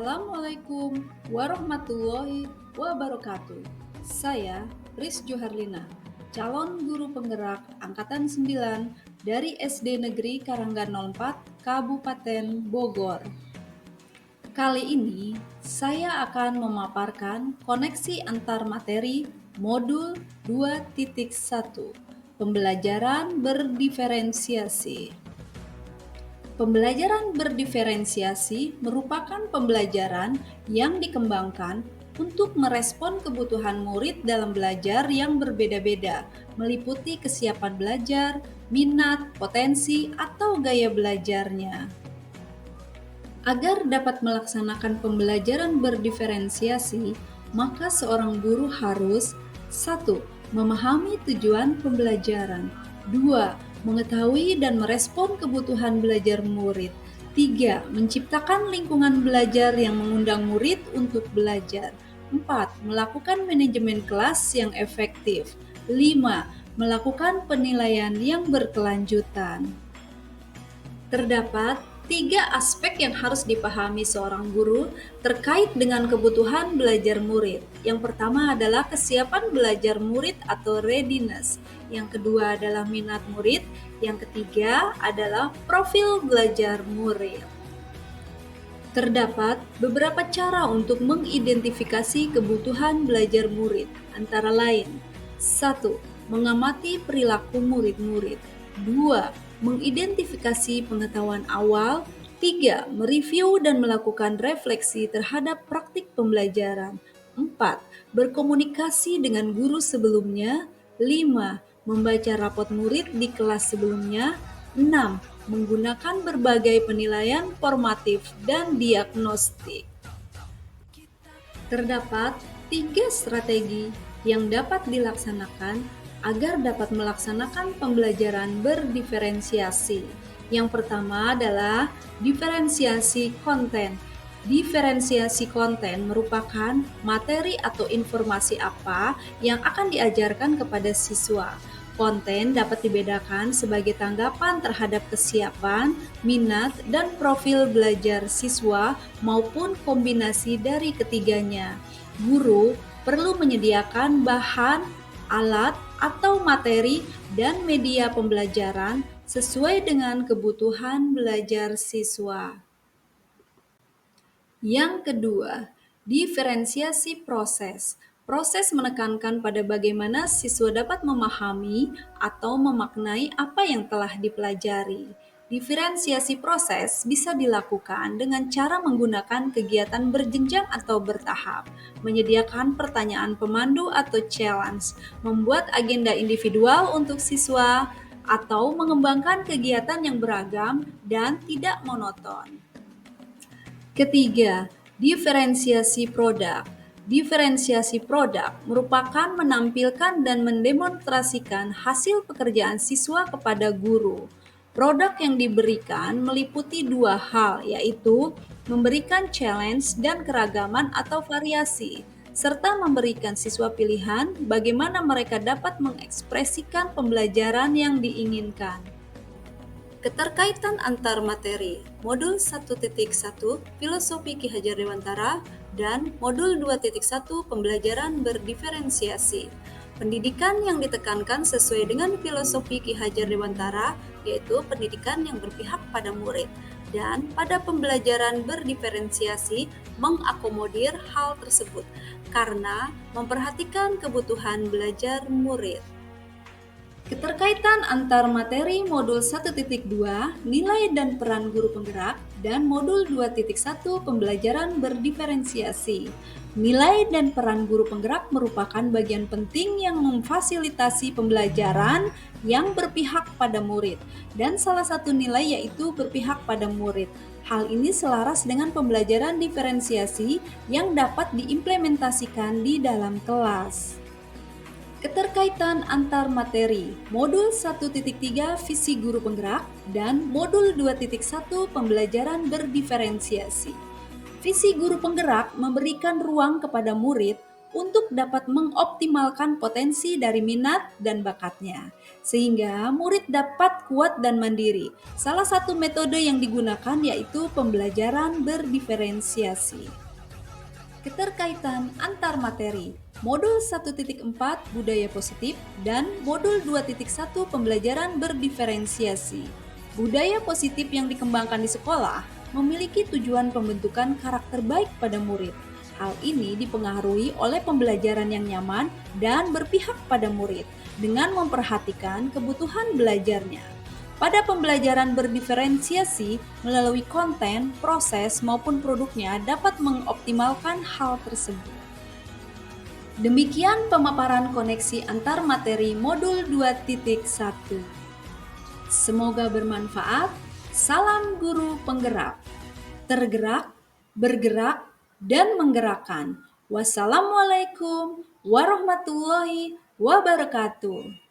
Assalamualaikum warahmatullahi wabarakatuh. Saya Riz Joharlina, calon guru penggerak Angkatan 9 dari SD Negeri Karanggan 04, Kabupaten Bogor. Kali ini saya akan memaparkan koneksi antar materi modul 2.1, pembelajaran berdiferensiasi. Pembelajaran berdiferensiasi merupakan pembelajaran yang dikembangkan untuk merespon kebutuhan murid dalam belajar yang berbeda-beda, meliputi kesiapan belajar, minat, potensi, atau gaya belajarnya. Agar dapat melaksanakan pembelajaran berdiferensiasi, maka seorang guru harus 1. Memahami tujuan pembelajaran. 2. Mengetahui dan merespon kebutuhan belajar murid. 3. Menciptakan lingkungan belajar yang mengundang murid untuk belajar. 4. Melakukan manajemen kelas yang efektif. 5. Melakukan penilaian yang berkelanjutan. Terdapat 3 aspek yang harus dipahami seorang guru terkait dengan kebutuhan belajar murid. Yang pertama adalah kesiapan belajar murid atau readiness. Yang kedua adalah minat murid. Yang ketiga adalah profil belajar murid. Terdapat beberapa cara untuk mengidentifikasi kebutuhan belajar murid, antara lain 1. Mengamati perilaku murid-murid. 2. Mengidentifikasi pengetahuan awal. 3. Mereview dan melakukan refleksi terhadap praktik pembelajaran. 4. Berkomunikasi dengan guru sebelumnya. 5. Membaca rapot murid di kelas sebelumnya. 6. Menggunakan berbagai penilaian formatif dan diagnostik. Terdapat 3 strategi yang dapat dilaksanakan agar dapat melaksanakan pembelajaran berdiferensiasi. Yang pertama adalah diferensiasi konten. Diferensiasi konten merupakan materi atau informasi apa yang akan diajarkan kepada siswa. Konten dapat dibedakan sebagai tanggapan terhadap kesiapan, minat, dan profil belajar siswa maupun kombinasi dari ketiganya. Guru perlu menyediakan bahan, alat, atau materi dan media pembelajaran sesuai dengan kebutuhan belajar siswa. Yang kedua, diferensiasi proses. Proses menekankan pada bagaimana siswa dapat memahami atau memaknai apa yang telah dipelajari. Diferensiasi proses bisa dilakukan dengan cara menggunakan kegiatan berjenjang atau bertahap, menyediakan pertanyaan pemandu atau challenge, membuat agenda individual untuk siswa, atau mengembangkan kegiatan yang beragam dan tidak monoton. Ketiga, diferensiasi produk. Diferensiasi produk merupakan menampilkan dan mendemonstrasikan hasil pekerjaan siswa kepada guru. Produk yang diberikan meliputi 2 hal, yaitu memberikan challenge dan keragaman atau variasi, serta memberikan siswa pilihan bagaimana mereka dapat mengekspresikan pembelajaran yang diinginkan. Keterkaitan antar materi. Modul 1.1 Filosofi Ki Hajar Dewantara dan Modul 2.1 Pembelajaran Berdiferensiasi. Pendidikan yang ditekankan sesuai dengan filosofi Ki Hajar Dewantara, yaitu pendidikan yang berpihak pada murid, dan pada pembelajaran berdiferensiasi mengakomodir hal tersebut karena memperhatikan kebutuhan belajar murid. Keterkaitan antar materi modul 1.2 nilai dan peran guru penggerak dan modul 2.1 pembelajaran berdiferensiasi. Nilai dan peran guru penggerak merupakan bagian penting yang memfasilitasi pembelajaran yang berpihak pada murid, dan salah satu nilai yaitu berpihak pada murid. Hal ini selaras dengan pembelajaran diferensiasi yang dapat diimplementasikan di dalam kelas. Keterkaitan antar materi, modul 1.3 visi guru penggerak dan modul 2.1 pembelajaran berdiferensiasi. Visi guru penggerak memberikan ruang kepada murid untuk dapat mengoptimalkan potensi dari minat dan bakatnya, sehingga murid dapat kuat dan mandiri. Salah satu metode yang digunakan yaitu pembelajaran berdiferensiasi. Keterkaitan antar materi. Modul 1.4 Budaya Positif dan Modul 2.1 Pembelajaran Berdiferensiasi. Budaya positif yang dikembangkan di sekolah memiliki tujuan pembentukan karakter baik pada murid. Hal ini dipengaruhi oleh pembelajaran yang nyaman dan berpihak pada murid dengan memperhatikan kebutuhan belajarnya. Pada pembelajaran berdiferensiasi, melalui konten, proses, maupun produknya dapat mengoptimalkan hal tersebut. Demikian pemaparan koneksi antar materi modul 2.1. Semoga bermanfaat. Salam guru penggerak. Tergerak, bergerak, dan menggerakkan. Wassalamualaikum warahmatullahi wabarakatuh.